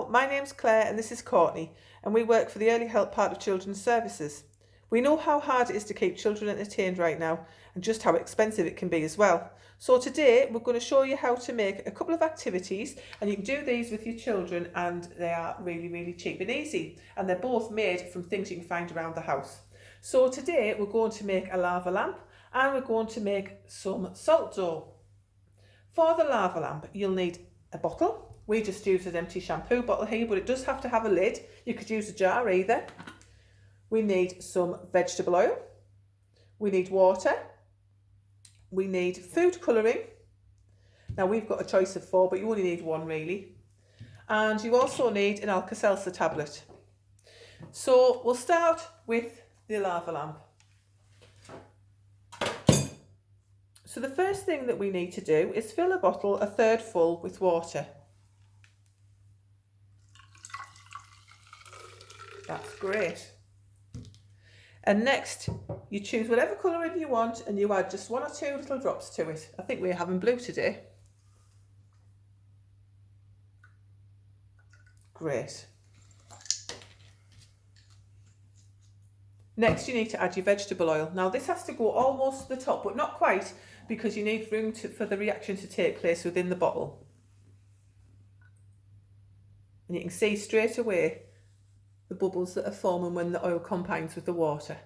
Hello, my name's Claire and this is Courtney, and we work for the early help part of Children's Services. We know how hard it is to keep children entertained right now and just how expensive it can be as well. So today we're going to show you how to make a couple of activities, and you can do these with your children, and they are really cheap and easy, and they're both made from things you can find around the house. So today we're going to make a lava lamp and we're going to make some salt dough. For the lava lamp you'll need a bottle. We just use an empty shampoo bottle here, but it does have to have a lid. You could use a jar either. We need some vegetable oil. We need water. We need food colouring. Now we've got a choice of 4, but you only need 1 really. And you also need an Alka-Seltzer tablet. So we'll start with the lava lamp. So the first thing that we need to do is fill a bottle 1/3 full with water. That's great. And next, you choose whatever colouring you want and you add just 1 or 2 little drops to it. I think we're having blue today. Great. Next, you need to add your vegetable oil. Now this has to go almost to the top, but not quite, because you need room for the reaction to take place within the bottle. And you can see straight away the bubbles that are forming when the oil combines with the water.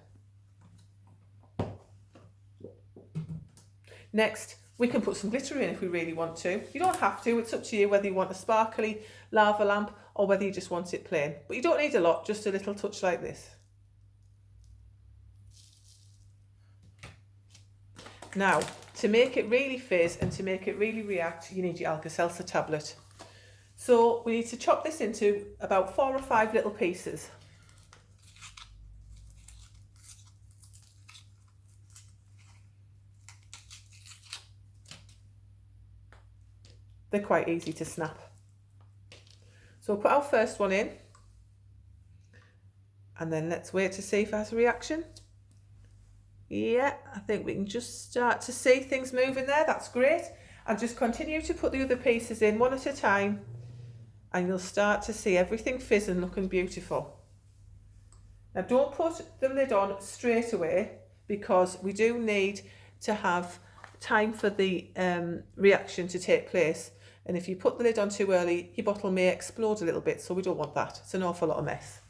Next, we can put some glitter in if we really want to. You don't have to, it's up to you whether you want a sparkly lava lamp or whether you just want it plain. But you don't need a lot, just a little touch like this. Now, to make it really fizz and to make it really react, you need your Alka-Seltzer tablet. So we need to chop this into about 4 or 5 little pieces. They're quite easy to snap. So we'll put our first one in, and then let's wait to see if it has a reaction. Yeah, I think we can just start to see things moving there. That's great. And just continue to put the other pieces in one at a time, and you'll start to see everything fizz and looking beautiful. Now don't put the lid on straight away, because we do need to have time for the reaction to take place. And if you put the lid on too early, your bottle may explode a little bit, so we don't want that. It's an awful lot of mess.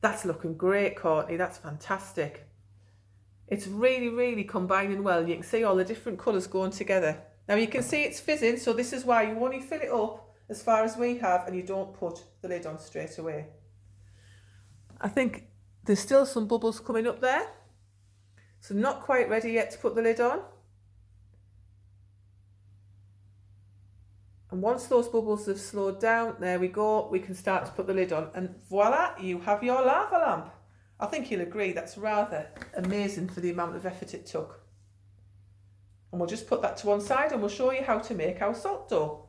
That's looking great, Courtney. That's fantastic. It's really combining well. You can see all the different colours going together. Now you can see it's fizzing, so this is why you only fill it up as far as we have, and you don't put the lid on straight away. I think there's still some bubbles coming up there, so not quite ready yet to put the lid on. And once those bubbles have slowed down, there we go, we can start to put the lid on, and voila, you have your lava lamp. I think you'll agree that's rather amazing for the amount of effort it took. And we'll just put that to one side and we'll show you how to make our salt dough.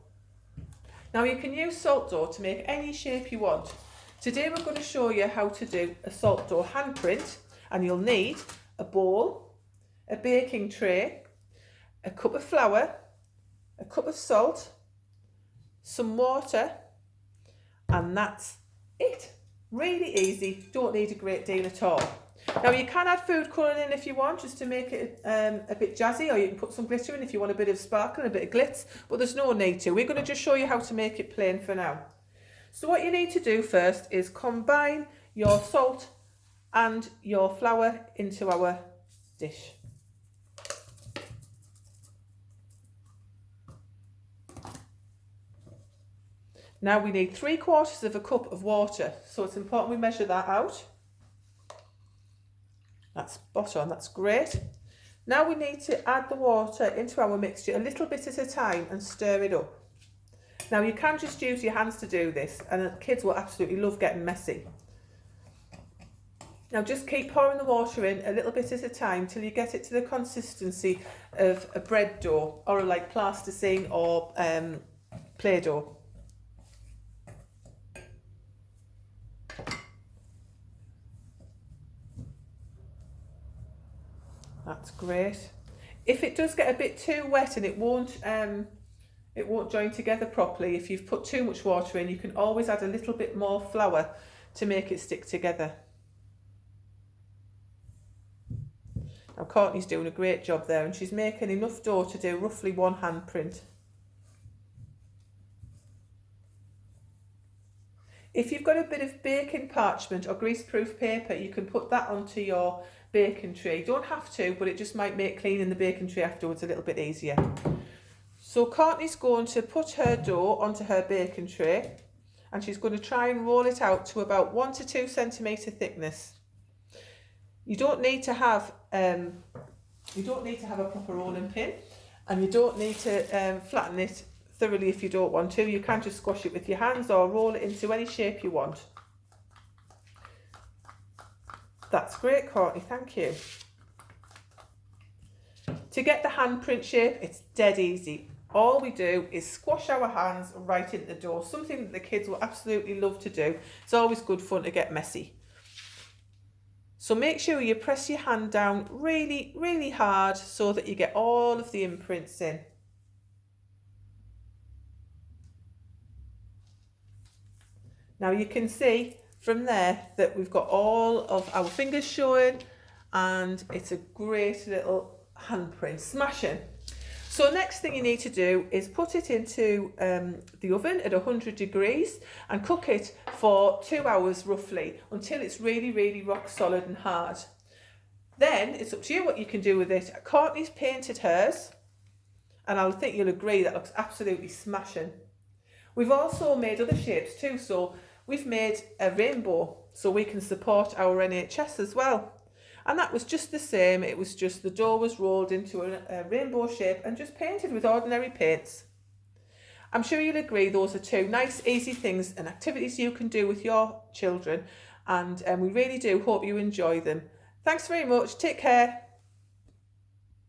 Now you can use salt dough to make any shape you want. Today we're going to show you how to do a salt dough handprint, and you'll need a bowl, a baking tray, a cup of flour, a cup of salt, some water, and that's it. Really easy, don't need a great deal at all. Now you can add food colouring in if you want, just to make it a bit jazzy, or you can put some glitter in if you want a bit of sparkle and a bit of glitz, but there's no need to. We're going to just show you how to make it plain for now. So what you need to do first is combine your salt and your flour into our dish. Now we need 3/4 of a cup of water, so it's important we measure that out. That's spot on, that's great. Now we need to add the water into our mixture a little bit at a time and stir it up. Now you can just use your hands to do this, and the kids will absolutely love getting messy. Now just keep pouring the water in a little bit at a time till you get it to the consistency of a bread dough, or like plasticine or Play-Doh. That's great. If it does get a bit too wet and it won't it won't join together properly. If you've put too much water in, you can always add a little bit more flour to make it stick together. Now Courtney's doing a great job there, and she's making enough dough to do roughly 1 handprint. If you've got a bit of baking parchment or greaseproof paper, you can put that onto your baking tray. You don't have to, but it just might make cleaning the baking tray afterwards a little bit easier. So Courtney's going to put her dough onto her baking tray, and she's going to try and roll it out to about 1 to 2 centimetre thickness. You don't need to have a proper rolling pin, and you don't need to flatten it thoroughly if you don't want to. You can just squash it with your hands or roll it into any shape you want. That's great, Courtney, thank you. To get the handprint shape, it's dead easy. All we do is squash our hands right into the dough, something that the kids will absolutely love to do. It's always good fun to get messy. So make sure you press your hand down really, really hard so that you get all of the imprints in. Now you can see from there that we've got all of our fingers showing, and it's a great little handprint, smashing. So next thing you need to do is put it into the oven at 100 degrees and cook it for 2 hours roughly until it's really, really rock solid and hard. Then it's up to you what you can do with it. Courtney's painted hers, and I think you'll agree that looks absolutely smashing. We've also made other shapes too, so we've made a rainbow so we can support our NHS as well. And that was just the same. It was just the dough was rolled into a rainbow shape and just painted with ordinary paints. I'm sure you'll agree those are 2 nice, easy things and activities you can do with your children. And we really do hope you enjoy them. Thanks very much. Take care.